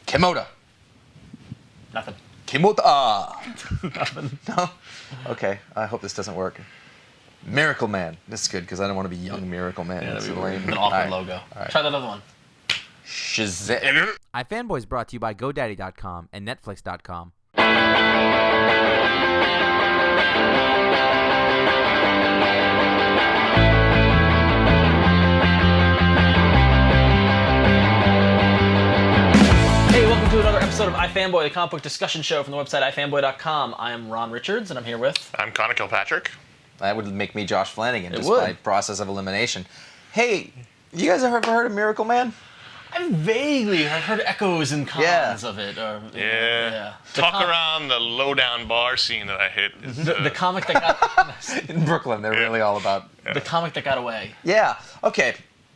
Kimota. Nothing. Kimota. Nothing. No? Okay, I hope this doesn't work. Miracleman. This is good because I don't want to be young Miracleman. Yeah, That's that'd be lame. weird. An awkward All right. logo. All right. Try that other one. Shazam. iFanboy is brought to you by GoDaddy.com and Netflix.com. Hey, welcome to another episode of iFanboy, the comic book discussion show from the website iFanboy.com. I am Ron Richards, and I'm here with... I'm Conor Kilpatrick. That would make me Josh Flanagan It just would. by process of elimination. Hey, you guys ever heard of Miracleman? I've heard echoes and cons Yeah. of it. Or, Yeah. The Talk around the lowdown bar scene that I hit. Is, The comic that got... In Brooklyn, they're really all about... The comic that got away. Yeah, okay.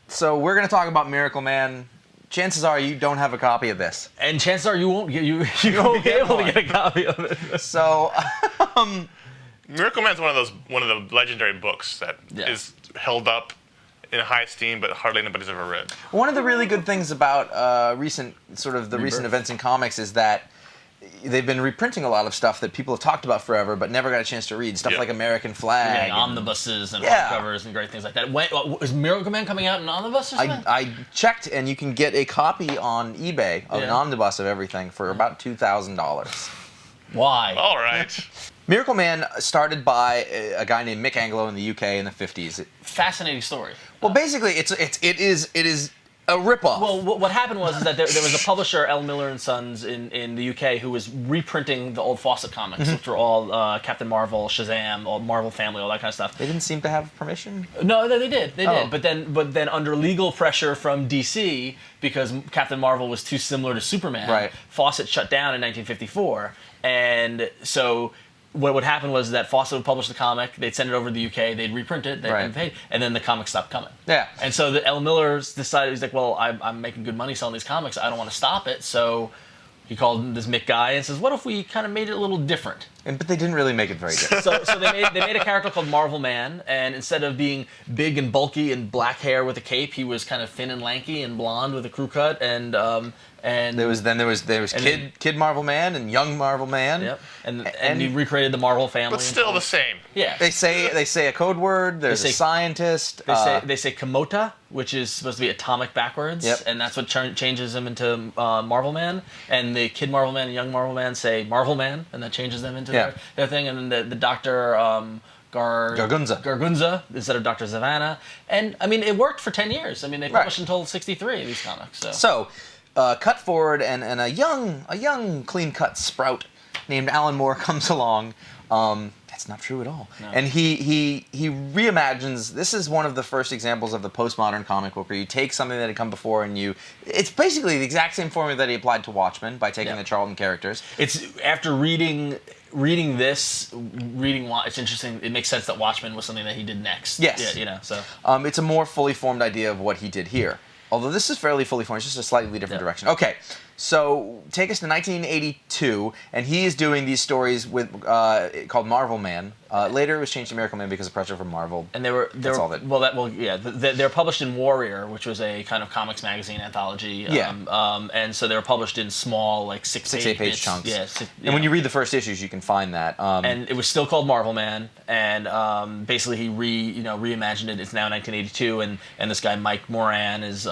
So we're going to talk about Miracleman. Chances are you don't have a copy of this. And chances are you won't get you won't be able to get a copy of it. So, Miracleman's one of the legendary books that is held up in high esteem, but hardly anybody's ever read. one of the really good things about recent events in comics is that they've been reprinting a lot of stuff that people have talked about forever, but never got a chance to read. Stuff like American Flag. Getting omnibuses and Yeah. hardcovers and great things like that. Is Miracleman coming out in omnibus or something? I checked, and you can get a copy on eBay of an omnibus of everything for about $2,000. Why? All right. Miracleman started by a guy named Mick Anglo in the UK in the 50s. Fascinating story. Well, basically, it is a ripoff. Well, what happened was that there was a publisher, L. Miller and Sons, in the UK, who was reprinting the old Fawcett comics, which were all Captain Marvel, Shazam, all Marvel Family, all that kind of stuff. They didn't seem to have permission. No, they did. They Oh. did. But then under legal pressure from DC, because Captain Marvel was too similar to Superman, Right. Fawcett shut down in 1954, and so. What would happen was that Fawcett would publish the comic, they'd send it over to the UK, they'd reprint it, they'd Right. pay, and then the comic stopped coming. Yeah. And so the L. Miller's decided, he's like, well, I'm making good money selling these comics, I don't want to stop it, so he called this Mick guy and says, what if we kind of made it a little different? But they didn't really make it very good. So they made a character called MARVELMAN, and instead of being big and bulky and black hair with a cape, he was kind of thin and lanky and blonde with a crew cut, and There was Kid Marvel Man and Young Marvel Man. Yep. And he recreated the Marvel family. But still the same. Yeah. They say a code word. There's a scientist. They say Kimota, which is supposed to be atomic backwards, Yep. and that's what changes him into Marvel Man. And the Kid Marvel Man and Young Marvel Man say Marvel Man, and that changes them into their thing. And then the Doctor Gargunza instead of Dr. Zavanna. And I mean, it worked for 10 years. I mean, they published until 63 of these comics. So cut forward, and a young clean-cut sprout named Alan Moore comes along. That's not true at all. No. And he reimagines. This is one of the first examples of the postmodern comic book where you take something that had come before and it's basically the exact same formula that he applied to Watchmen by taking the Charlton characters. It's after reading it's interesting. It makes sense that Watchmen was something that he did next. Yes. Yeah, so it's a more fully formed idea of what he did here. Although this is fairly fully formed, it's just a slightly different direction. Okay, so take us to 1982, and he is doing these stories with called MARVELMAN. Later, it was changed to Miracleman because of pressure from Marvel. And they were they're published in Warrior, which was a kind of comics magazine anthology. And so they were published in small, like 6-8 page chunks. Yeah. And when you read the first issues, you can find that. And it was still called MARVELMAN, and basically he reimagined it. It's now 1982, and this guy Mike Moran is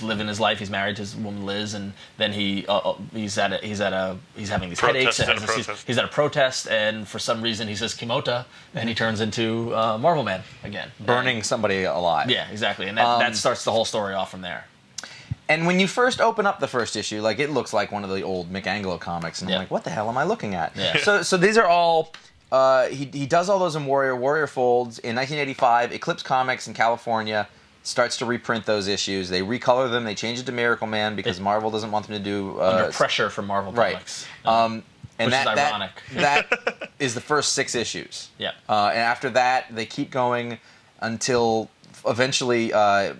living his life. He's married to his woman Liz, and then he's having these headaches. He's at a protest, and for some reason he says Kimota, and he turns into MARVELMAN again, burning somebody alive. Yeah, exactly, and that starts the whole story off from there. And when you first open up the first issue, like, it looks like one of the old Mick Anglo comics, and I'm like, what the hell am I looking at? Yeah. So these are all. He does all those in Warrior. Warrior folds in 1985. Eclipse Comics in California starts to reprint those issues. They recolor them. They change it to Miracleman because Marvel doesn't want them to do under pressure from Marvel Comics. And which is ironic. That is the first 6 issues. Yeah. And after that, they keep going until eventually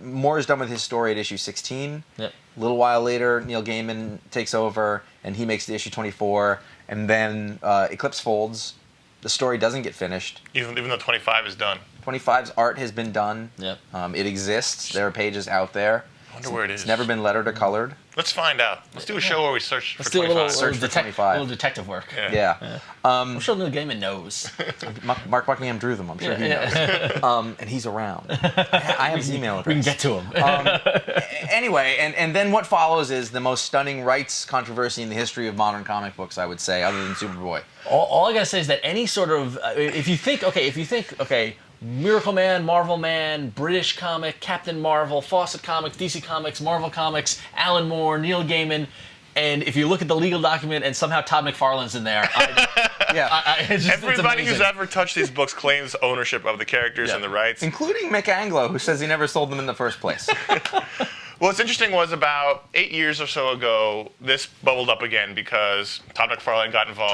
Moore is done with his story at issue 16. Yep. A little while later, Neil Gaiman takes over, and he makes the issue 24. And then Eclipse folds. The story doesn't get finished. Even though 25 is done. 25's art has been done. Yep. It exists. There are pages out there. I wonder where it is. It's never been lettered or colored. Let's find out. Let's do a show where we search for Let's do a 25. little, Search for 25. little detective work. Yeah. I'm sure Neil Gaiman knows. Mark Buckingham drew them. I'm sure he knows. And he's around. I have his email address. We can get to him. Anyway, and then what follows is the most stunning rights controversy in the history of modern comic books, I would say, other than Superboy. All I gotta say is that any sort of, if you think, Miracleman, Marvelman, British comic, Captain Marvel, Fawcett Comics, DC Comics, Marvel Comics, Alan Moore, Neil Gaiman, and if you look at the legal document and somehow Todd McFarlane's in there, it's Everybody who's amazing. ever touched these books claims ownership of the characters and the rights. Including Mick Anglo, who says he never sold them in the first place. What's interesting was about 8 years or so ago, this bubbled up again because Todd McFarlane got involved.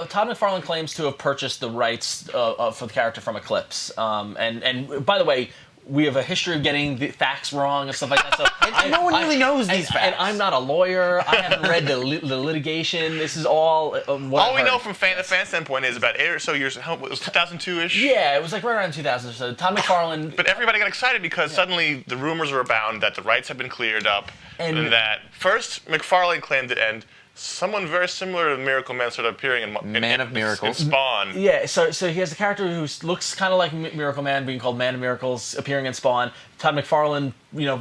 Todd McFarlane claims to have purchased the rights for the character from Eclipse. And by the way, we have a history of getting the facts wrong and stuff like that. So And no one really knows these facts. And I'm not a lawyer. I haven't read the litigation. This is all what All I've we heard. know from the fan standpoint is about 8 or so years. It was 2002-ish. Yeah, it was like right around 2000 or so. Todd McFarlane. But everybody got excited because suddenly the rumors were abound that the rights had been cleared up, And- and that first McFarlane claimed it, and someone very similar to Miracleman started appearing in Man of Miracles. in Spawn. Yeah, so he has a character who looks kind of like Miracleman, being called Man of Miracles, appearing in Spawn. Todd McFarlane,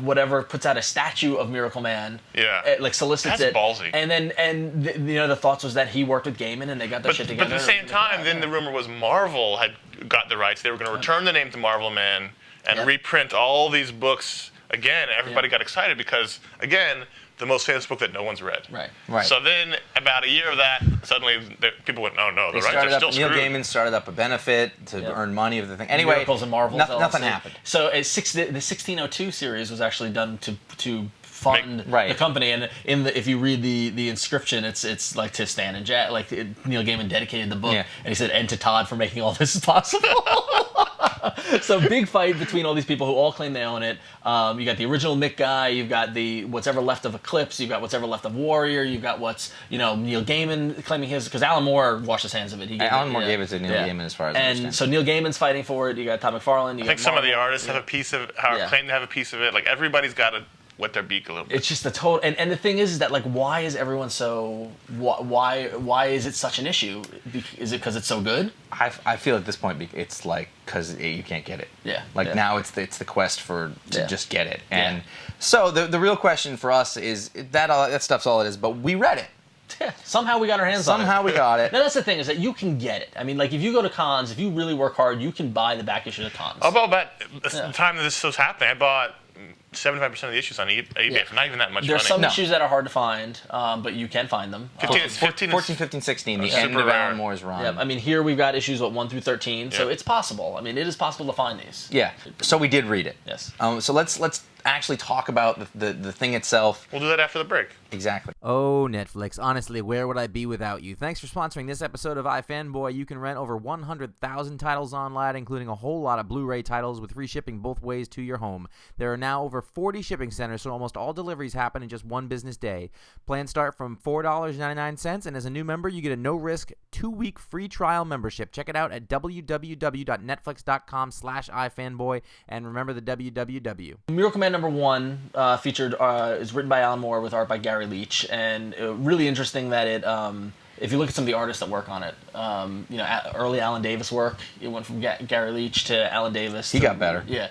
whatever, puts out a statue of Miracleman. Yeah. Like solicits That's it. ballsy. And then the thoughts was that he worked with Gaiman and they got that shit But together. at the same time, then the rumor was Marvel had got the rights. They were going to return the name to MarvelMan and reprint all these books again. Everybody got excited because, again, the most famous book that no one's read. Right. So then, about a year of that, suddenly people went, "Oh no, the rights are still Neil screwed." Gaiman started up a benefit to earn money of the thing. Anyway, Miracles and Marvels. nothing LLC. happened. So the 1602 series was actually done to fund Right. the company, and if you read the inscription, it's like to Stan and Jack. Like Neil Gaiman dedicated the book, and he said, "And to Todd for making all this possible." So big fight between all these people who all claim they own it. You got the original Mick guy. You've got what's ever left of Eclipse. You've got what's ever left of Warrior. You've got Neil Gaiman claiming his, because Alan Moore washed his hands of it. Alan Moore gave it to Neil Gaiman, as far as I understand. And so Neil Gaiman's fighting for it. You got Todd McFarlane. I think some of the artists have a piece of claim to have a piece of it. Like everybody's got to wet their beak a little bit. It's just the total, and the thing is that like, why is everyone so? Why is it such an issue? Is it because it's so good? I feel at this point it's like because you can't get it. Yeah. Like Yeah. now it's the quest to Yeah. just get it. And so the real question for us is that stuff's all it is. But we read it. Yeah. Somehow we got our hands on it. Somehow we got it. Now that's the thing, is that you can get it. I mean, like if you go to cons, if you really work hard, you can buy the back issues of cons. About the time that this was happening, I bought 75% of the issues on eBay for not even that much There's money. some issues that are hard to find, but you can find them. 14, 15, 16, the super end of rare. Alan Moore's run. Yeah, I mean, here we've got issues 1 through 13, so Yeah. it's possible. I mean, it is possible to find these. Yeah. So we did read it. Yes. So let's actually talk about the thing itself. We'll do that after the break. Exactly. Oh, Netflix. Honestly, where would I be without you? Thanks for sponsoring this episode of iFanboy. You can rent over 100,000 titles online, including a whole lot of Blu-ray titles with free shipping both ways to your home. There are now over 40 shipping centers, so almost all deliveries happen in just one business day. Plans start from $4.99, and as a new member, you get a no-risk 2-week free trial membership. Check it out at www.netflix.com/iFanboy, and remember the www. Miracleman #1 is written by Alan Moore with art by Garry Leach, and really interesting that it. If you look at some of the artists that work on it, early Alan Davis work, it went from Garry Leach to Alan Davis. He got better. Yeah.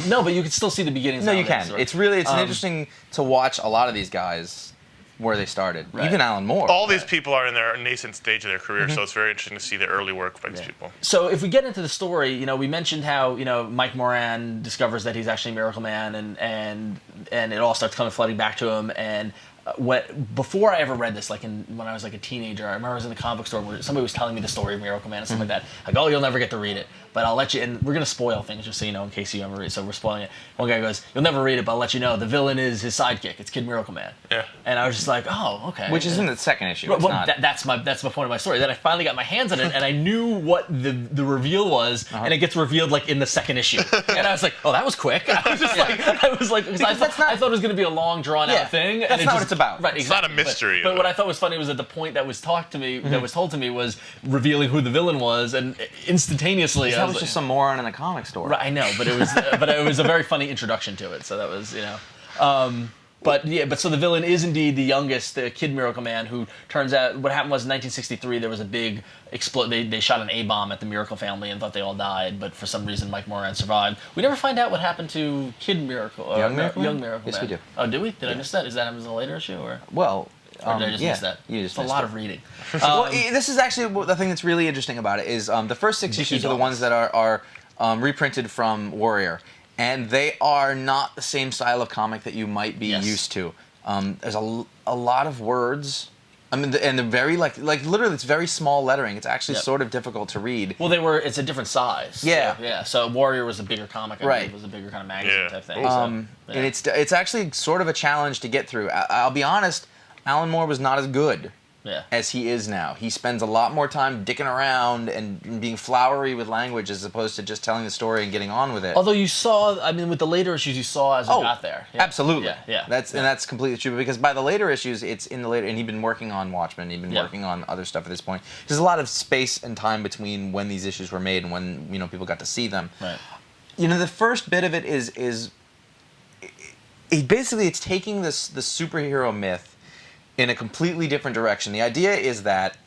No, but you can still see the beginnings. No, of you Alan Davis' can. work. It's really interesting to watch a lot of these guys where they started. Right. Even Alan Moore. All these people are in their nascent stage of their career, so it's very interesting to see the early work by these people. So if we get into the story, we mentioned how Mike Moran discovers that he's actually Miracleman, and it all starts coming flooding back to him. And before I ever read this, when I was like a teenager, I remember I was in the comic book store where somebody was telling me the story of Miracleman and stuff like that. Like, oh, you'll never get to read it, but I'll let you. And we're gonna spoil things just so you know, in case you ever read it. So we're spoiling it. One guy goes, "You'll never read it, but I'll let you know. The villain is his sidekick. It's Kid Miracleman." Yeah. And I was just like, oh, okay. Which is in the second issue. It's Well, not. that's my point of my story. Then I finally got my hands on it, and I knew what the reveal was, and it gets revealed like in the second issue. And I was like, oh, that was quick. I was just like, because I thought it was going to be a long drawn out thing, and That's it not just it's about. Right, It's not a mystery. But what I thought was funny was that the point that was told to me was revealing who the villain was, and instantaneously That was just some moron in a comic store. Right, I know, but it was a very funny introduction to it. So that was But so the villain is indeed the youngest, the kid Miracleman, who turns out what happened was in 1963 there was a big they shot an A-bomb at the Miracle family and thought they all died, but for some reason Mike Moran survived. We never find out what happened to Kid Miracle. Young Miracle? Young Miracle. Yes, we do. Oh, do we? Did I miss that? Is that in the later issue or? Well, Or did I just miss that? You just it's a missed lot it. of reading. Well, this is actually the thing that's really interesting about it is the first 6 issues are the ones that are reprinted from Warrior, and they are not the same style of comic that you might be used to. There's a lot of words. I mean, and they're very like literally, it's very small lettering. It's actually sort of difficult to read. Well, it's a different size. Yeah. So, yeah. So Warrior was a bigger comic. I Right. believe. It was a bigger kind of magazine type thing. And it's actually sort of a challenge to get through. I'll be honest, Alan Moore was not as good as he is now. He spends a lot more time dicking around and being flowery with language as opposed to just telling the story and getting on with it. Although you saw, I mean, with the later issues, you saw as it got there. Yeah. Absolutely. Yeah. And that's completely true, because by the later issues, it's in the later, and he'd been working on Watchmen, he'd been working on other stuff at this point. There's a lot of space and time between when these issues were made and when people got to see them. Right. The first bit of it is basically it's taking the superhero myth in a completely different direction. The idea is that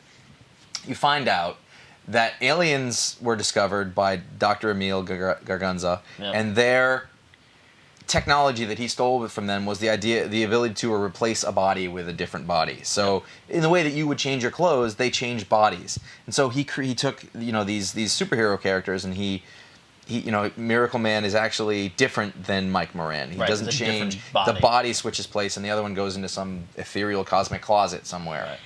you find out that aliens were discovered by Dr. Emil Gargunza, and their technology that he stole from them was the ability to replace a body with a different body. So in the way that you would change your clothes, they changed bodies. And so he took these superhero characters, and he Miracleman is actually different than Mike Moran. He doesn't change. The body switches place, and the other one goes into some ethereal cosmic closet somewhere. Right.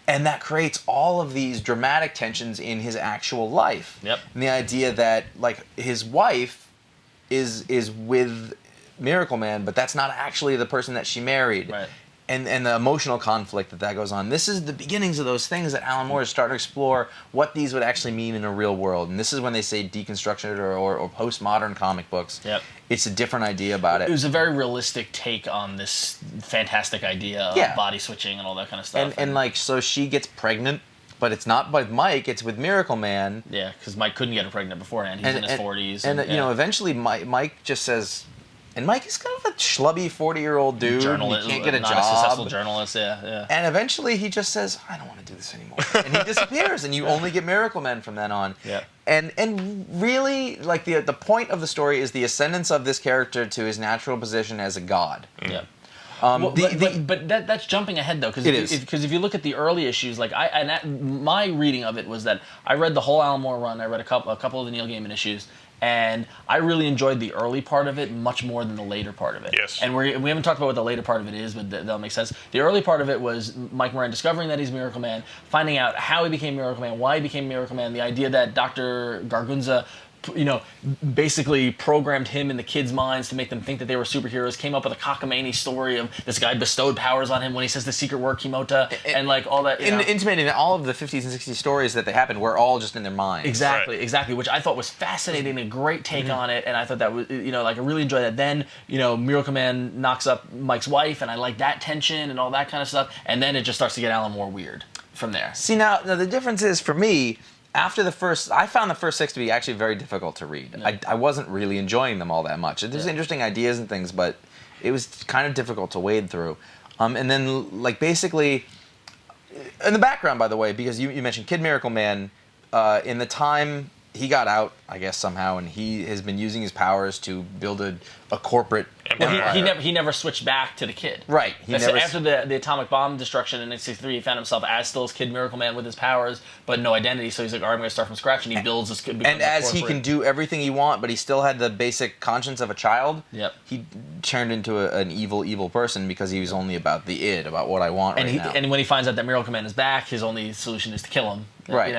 And that creates all of these dramatic tensions in his actual life. Yep. And the idea that his wife is with Miracleman, but that's not actually the person that she married. Right. And the emotional conflict that goes on. This is the beginnings of those things that Alan Moore is starting to explore what these would actually mean in a real world. And this is when they say deconstruction or postmodern comic books. Yep. It's a different idea about it. It was a very realistic take on this fantastic idea of body switching and all that kind of stuff. And so she gets pregnant, but it's not with Mike, it's with Miracleman. Yeah, because Mike couldn't get her pregnant beforehand. He's in his 40s. And eventually Mike just says... And Mike is kind of a schlubby 40-year-old dude. Journalist, he can't get a not job. A successful journalist, yeah. And eventually he just says, I don't want to do this anymore. And he disappears, and you only get Miracleman from then on. Yeah. And really, the point of the story is the ascendance of this character to his natural position as a god. Yeah. But that's jumping ahead though, because if you look at the early issues, my reading of it was that I read the whole Alan Moore run. I read a couple of the Neil Gaiman issues, and I really enjoyed the early part of it much more than the later part of it. Yes. And we haven't talked about what the later part of it is, but that'll make sense. The early part of it was Mike Moran discovering that he's Miracleman, finding out how he became Miracleman, why he became Miracleman, the idea that Dr. Gargunza basically programmed him in the kids' minds to make them think that they were superheroes, came up with a cockamamie story of this guy bestowed powers on him when he says the secret word Kimota, and all that. Intimating that all of the 50s and 60s stories that they happened were all just in their minds. Exactly, which I thought was fascinating, a great take on it, and I thought that was, I really enjoyed that. Then, Miracleman knocks up Mike's wife, and I like that tension and all that kind of stuff, and then it just starts to get Alan Moore weird from there. See, now the difference is, for me, I found the first 6 to be actually very difficult to read. Yeah. I wasn't really enjoying them all that much. There's interesting ideas and things, but it was kind of difficult to wade through. And then, basically, in the background, by the way, because you mentioned Kid Miracleman, in the time he got out, I guess somehow, and he has been using his powers to build a corporate empire. He never switched back to the kid. Right. After the atomic bomb destruction in 1963, he found himself as still as Kid Miracleman with his powers, but no identity. So he's like, all right, I'm going to start from scratch, and he builds this. And as he can do everything he wants, but he still had the basic conscience of a child. Yep. He turned into an evil person because he was only about the id, about what I want now. And when he finds out that Miracleman is back, his only solution is to kill him. Right.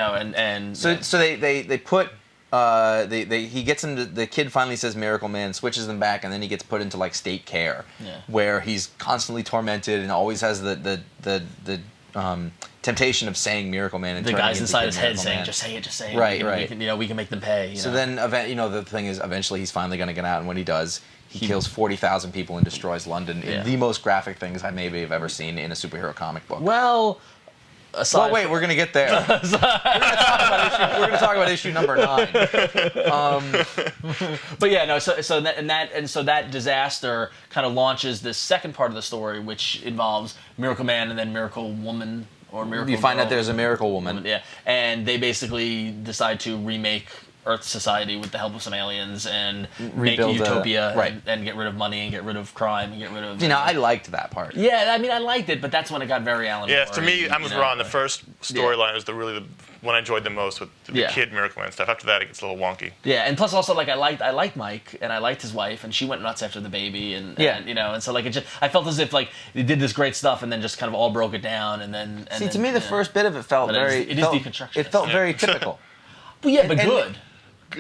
So they put. He gets into, the kid finally says Miracleman, switches them back, and then he gets put into state care, where he's constantly tormented and always has the temptation of saying Miracleman and The turning guys into inside Kid his head Miracleman. saying, "Just say it, just say it." Right, we right. can, we can make them pay. You So know? then, the thing is, eventually he's finally going to get out, and when he does, he kills 40,000 people and destroys London in the most graphic things I maybe have ever seen in a superhero comic book. Well, aside Wait, we're going to get there. We're going to talk about issue number 9. But yeah, no. So that disaster kind of launches this second part of the story, which involves Miracle Man and then Miracle Woman or Miracle. You find Girl. out there's a Miracle Woman. Yeah, and they basically decide to remake Earth society with the help of some aliens and make Rebuild utopia right. and get rid of money and get rid of crime and get rid of. I liked that part. Yeah, I mean, I liked it, but that's when it got very Alan Yeah, Moore. to me, I'm with Ron. The first storyline is the one I enjoyed the most with the kid Miracleman stuff. After that, it gets a little wonky. Yeah, and plus also like I liked Mike and I liked his wife and she went nuts after the baby and and so like I felt as if like they did this great stuff and then just kind of all broke it down and then. See, to me, the first bit of it felt But very. it is deconstructionist. It felt very typical. Well, yeah, but And- good.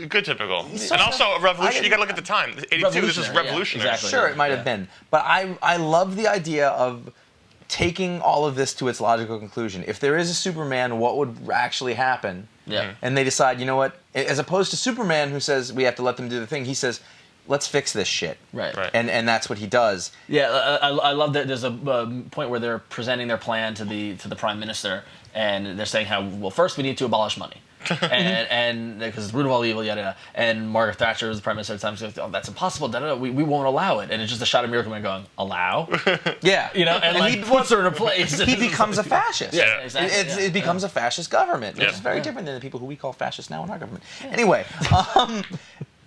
Good typical. And also a revolution. You got to look at the time. 82. This is Revolutionary, yeah, revolutionary. exactly. Sure, it might have been, but I love the idea of taking all of this to its logical conclusion. If there is a Superman, what would actually happen? Yeah. And they decide, you know what? As opposed to Superman, who says we have to let them do the thing, he says, let's fix this shit. Right. And that's what he does. Yeah, I love that. There's a point where they're presenting their plan to the Prime Minister, and they're saying how first we need to abolish money, and because it's the root of all evil, yada yada. And Margaret Thatcher was the Prime Minister at the time. Says, "Oh, that's impossible. Da, da, da. We won't allow it." And it's just a shot of Miracleman going, "Allow?" Yeah. And like he puts her in her place. He becomes a fascist. Yeah, exactly. It becomes a fascist government, which is very different than the people who we call fascists now in our government. Anyway,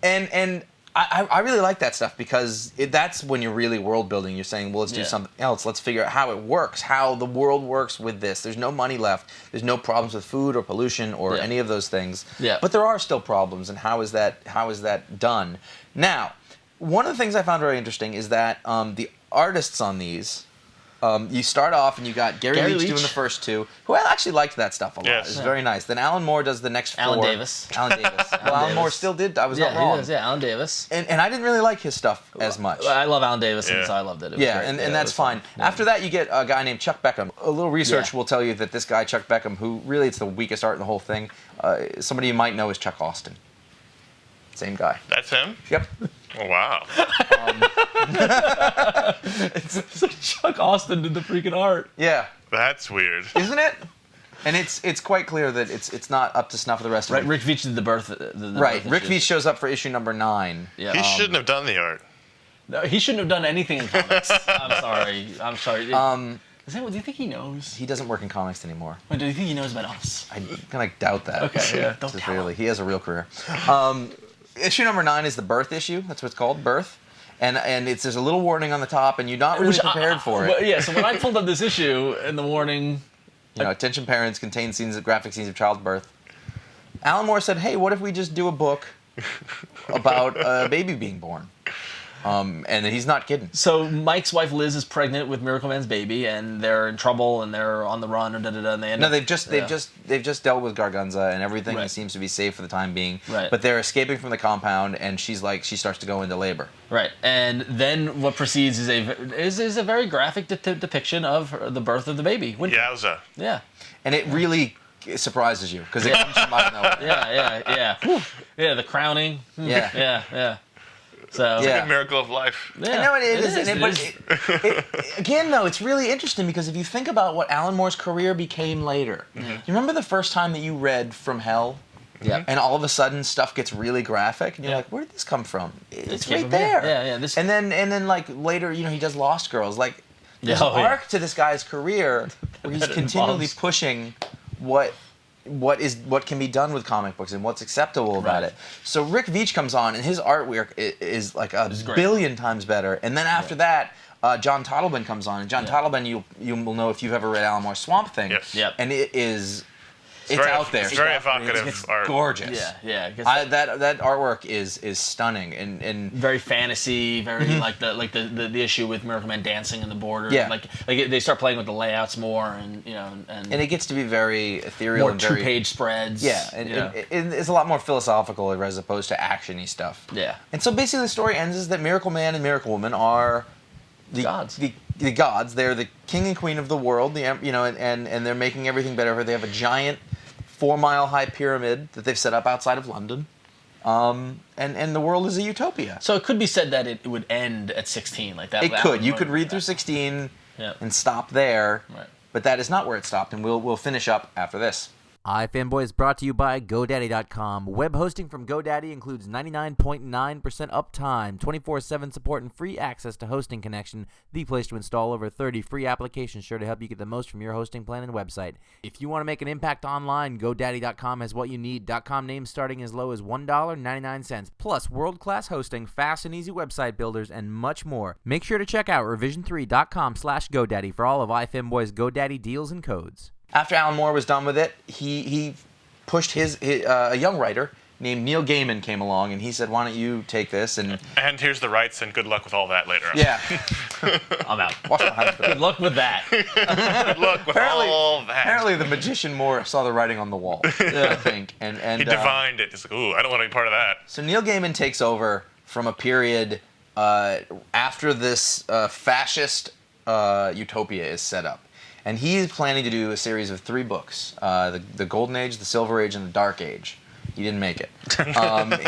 and I really like that stuff because that's when you're really world building. You're saying, well, let's do something else. Let's figure out how it works, how the world works with this. There's no money left. There's no problems with food or pollution or any of those things. Yeah. But there are still problems, and how is that done? Now, one of the things I found very interesting is that the artists on these. You start off and you got Garry Leach doing the first two, who I actually liked that stuff a lot. Yes. It's very nice. Then Alan Moore does the next four. Alan Davis. Well, Alan Moore still did. I was not he wrong. does, Alan Davis. And I didn't really like his stuff as much. I love Alan Davis, and so I loved it. It was great. And that's fine. After that, you get a guy named Chuck Beckum. A little research will tell you that this guy, Chuck Beckum, who really it's the weakest art in the whole thing, somebody you might know is Chuck Austin. Same guy. That's him? Yep. Oh, wow. So Chuck Austin did the freaking art. Yeah. That's weird. Isn't it? And it's quite clear that it's not up to snuff of the rest of it. Rick Veitch did the birth. Right. Rick Veitch shows up for issue number 9. Yeah. He shouldn't have done the art. No, he shouldn't have done anything in comics. I'm sorry. Do you think he knows? He doesn't work in comics anymore. Wait, do you think he knows about us? I kind of doubt that. Okay, yeah. Don't tell Severely. him. He has a real career. Issue number 9 is the Birth issue. That's what it's called, Birth. And there's a little warning on the top, and you're not really prepared for it. Well, yeah, so when I pulled up this issue and the warning... Attention parents, contain graphic scenes of childbirth. Alan Moore said, hey, what if we just do a book about a baby being born? And he's not kidding. So Mike's wife Liz is pregnant with Miracleman's baby, and they're in trouble, and they're on the run, and and they end up... They've just dealt with Gargunza, and everything seems to be safe for the time being. Right. But they're escaping from the compound, and she starts to go into labor. Right, and then what proceeds is a very graphic depiction of the birth of the baby. Yowza. Yeah. And it really surprises you because it comes from out of nowhere. Yeah. Yeah, the crowning. Yeah. Yeah. So Yeah. Good miracle of life. I know it is. Again, though, it's really interesting because if you think about what Alan Moore's career became later, you remember the first time that you read From Hell? Yeah. And all of a sudden, stuff gets really graphic, and you're like, "Where did this come from? It's came right from there." here. Yeah. And then like later, he does Lost Girls. Like there's an arc to this guy's career where he's continually pushing what can be done with comic books and what's acceptable about it. So Rick Veitch comes on, and his artwork is like a billion times better. And then after that, Jon Tottleben comes on, and Jon Tottleben you will know if you've ever read Alan Moore's Swamp Thing. Yes. Yep. And it's very, out there. It's very It's evocative art. gorgeous. Yeah. That artwork is stunning and Very fantasy, very like the issue with Miracleman dancing in the border. Yeah. Like they start playing with the layouts more, and and it gets to be very ethereal more and very 2-page spreads. Yeah, and it's a lot more philosophical as opposed to actiony stuff. Yeah. And so basically the story ends is that Miracleman and Miraclewoman are the gods. the gods. They're the king and queen of the world. And they're making everything better. They have a giant 4-mile high pyramid that they've set up outside of London. And the world is a utopia. So it could be said that it would end at 16, like that. It could. You could read through 16 and stop there, but that is not where it stopped, and we'll finish up after this. iFanboy is brought to you by GoDaddy.com. Web hosting from GoDaddy includes 99.9% uptime, 24/7 support, and free access to Hosting Connection, the place to install over 30 free applications sure to help you get the most from your hosting plan and website. If you want to make an impact online, GoDaddy.com has what you need. .com names starting as low as $1.99, plus world-class hosting, fast and easy website builders, and much more. Make sure to check out revision3.com/GoDaddy for all of iFanboy's GoDaddy deals and codes. After Alan Moore was done with it, he pushed a young writer named Neil Gaiman came along, and he said, "Why don't you take this?" And here's the rights, and good luck with all that later on. Yeah, I'm out. wash my hands for that. Good luck with that. Good luck with all that. Apparently, the magician Moore saw the writing on the wall. I think, and he divined it. He's like, "Ooh, I don't want to be part of that." So Neil Gaiman takes over from a period after this fascist utopia is set up. And he's planning to do a series of 3 books, the Golden Age, the Silver Age, and the Dark Age. He didn't make it.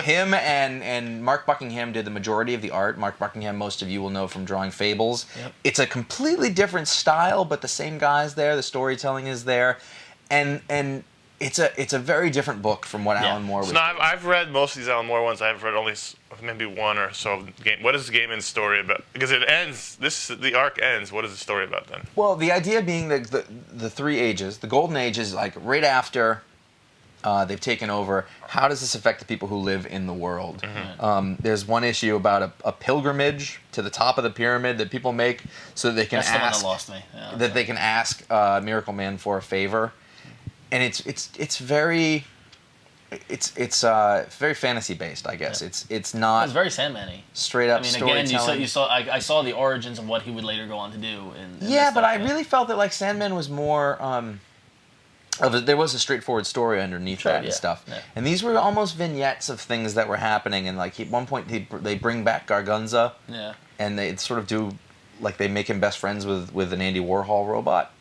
Him and Mark Buckingham did the majority of the art. Mark Buckingham, most of you will know from drawing Fables. Yep. It's a completely different style, but the same guy's there. The storytelling is there. And it's a very different book from what Alan Moore was doing. I've read most of these Alan Moore ones. I've read only maybe one or so. What is Gaiman's story about? Because it ends. The arc ends. What is the story about then? Well, the idea being that the 3 ages. The Golden Age is like right after they've taken over. How does this affect the people who live in the world? Mm-hmm. There's one issue about a pilgrimage to the top of the pyramid that people make so that they can That's ask the one that lost me. Yeah, that they can ask Miracleman for a favor. And it's very fantasy based, I guess. Yeah. It's not. It's very Sandman-y. Straight up storytelling. Again, I saw the origins of what he would later go on to do. But I really felt that like Sandman was more. There was a straightforward story underneath that and stuff. Yeah. And these were almost vignettes of things that were happening. And like at one point they bring back Gargunza. Yeah. And they sort of do like they make him best friends with an Andy Warhol robot.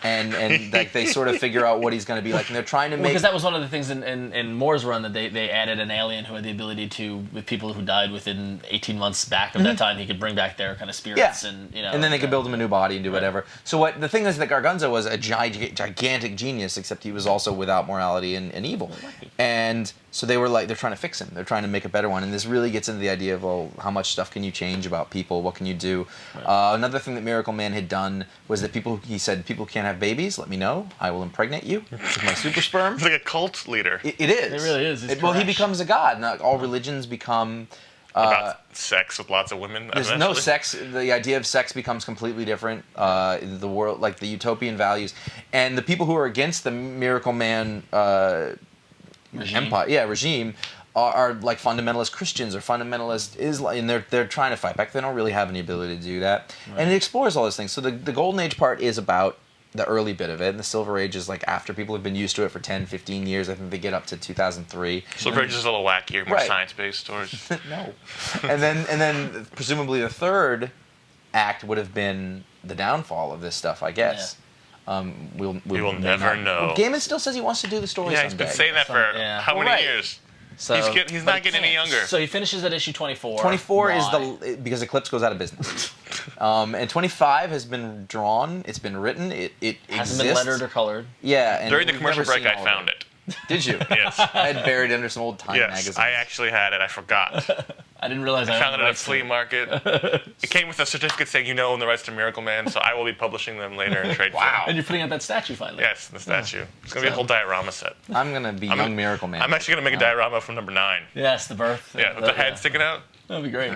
And like they sort of figure out what he's going to be like, and they're trying to make. Because that was one of the things in Moore's run that they added an alien who had the ability to, with people who died within 18 months back of that time, he could bring back their kind of spirits and And then they could build him a new body and do whatever. So the thing is that Gargunza was a gigantic genius, except he was also without morality and evil. And so they're trying to fix him. They're trying to make a better one. And this really gets into the idea of, how much stuff can you change about people? What can you do? Right. Another thing that Miracleman had done was that he said, people can't have babies. Let me know. I will impregnate you with my super sperm. He's like a cult leader. It is. It really is. He becomes a god. And all religions become... about sex with lots of women. There's no sex. The idea of sex becomes completely different. The world, like the utopian values. And the people who are against the Miracleman... regime are like fundamentalist Christians or fundamentalist Islam, and they're trying to fight back. They don't really have any ability to do that, and it explores all those things. So the Golden Age part is about the early bit of it, and the Silver Age is like after people have been used to it for 10, 15 years. I think they get up to 2003. Silver Age is a little wackier, more science-based stories. No, and then presumably the third act would have been the downfall of this stuff, I guess. Yeah. We will never know. Well, Gaiman still says he wants to do the story someday. He's been saying that for how many years? So he's not getting any younger. So he finishes at issue 24. 24 is because Eclipse goes out of business. And 25 has been drawn. It's been written. It hasn't been lettered or colored. Yeah. And during the commercial break, I found it. Did you? Yes. I had buried under some old Time magazines. I actually had it. I forgot. I didn't realize I found it at a flea market. It came with a certificate saying you own the rights to Miracleman, so I will be publishing them later in trade. Wow. And you're putting out that statue finally. Yes, the statue. It's going to be a whole diorama set. I'm going to be young Miracleman. I'm actually going to make a diorama from number 9. Yes, the birth. Yeah, with the head sticking out. That'd be great.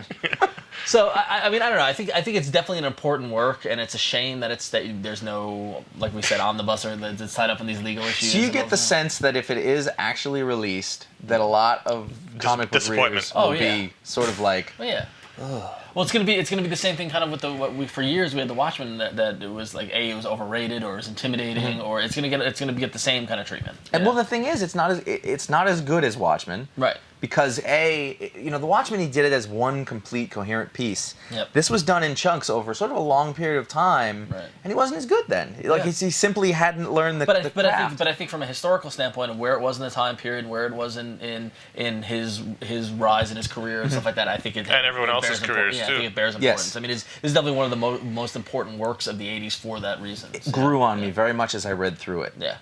So I mean, I don't know. I think it's definitely an important work, and it's a shame that there's no, like we said, omnibus or that's tied up in these legal issues. So you get the sense that if it is actually released, that a lot of comic book readers will be sort of like, Well, Well, it's gonna be the same thing kind of with for years we had the Watchmen that it was like it was overrated or it was intimidating or it's gonna get the same kind of treatment. And well, the thing is, it's not as good as Watchmen. Right. Because the Watchmen, he did it as one complete coherent piece. Yep. This was done in chunks over sort of a long period of time, right. and he wasn't as good then. Like he simply hadn't learned the craft. But I think from a historical standpoint of where it was in the time period, where it was in his rise in his career and stuff like that, I think it and everyone else's careers too. I too. think it bears importance. I mean, this is definitely one of the most important works of the '80s for that reason. It grew on me very much as I read through it. Yeah.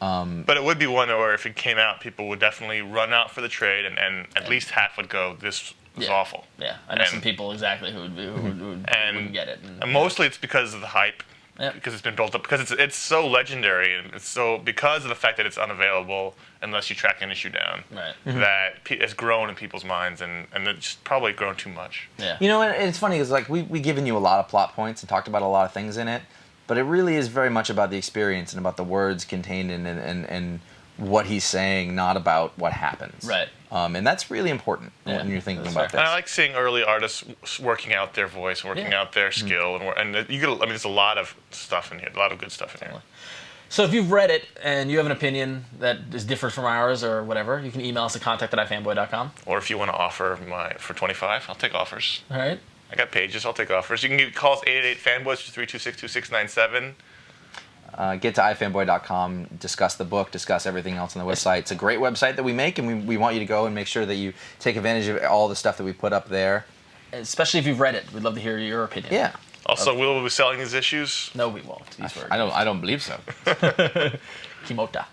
But it would be one where if it came out, people would definitely run out for the trade, and at least half would go, "This was awful." Yeah, I know some people exactly who wouldn't get it. And mostly it's because of the hype, Yeah. because it's been built up, because it's so legendary, and it's so because of the fact that it's unavailable unless you track an issue down, Right. that it's grown in people's minds, and it's probably grown too much. Yeah. And it's funny because like we given you a lot of plot points and talked about a lot of things in it, but it really is very much about the experience and about the words contained in it and what he's saying, not about what happens. Right. And that's really important when you're thinking about this. And I like seeing early artists working out their voice, working out their skill, and there's a lot of stuff in here, a lot of good stuff in here. So if you've read it and you have an opinion that is different from ours or whatever, you can email us at contact@ifanboy.com. Or if you want to offer for $25, I'll take offers. All right. I got pages, I'll take offers. You can call us 888-FANBOYS for 326-2697. Get to ifanboy.com, discuss the book, discuss everything else on the website. It's a great website that we make, and we want you to go and make sure that you take advantage of all the stuff that we put up there. Especially if you've read it. We'd love to hear your opinion. Yeah. Also, will we be selling these issues? No, we won't. These were I don't believe so. Kimota.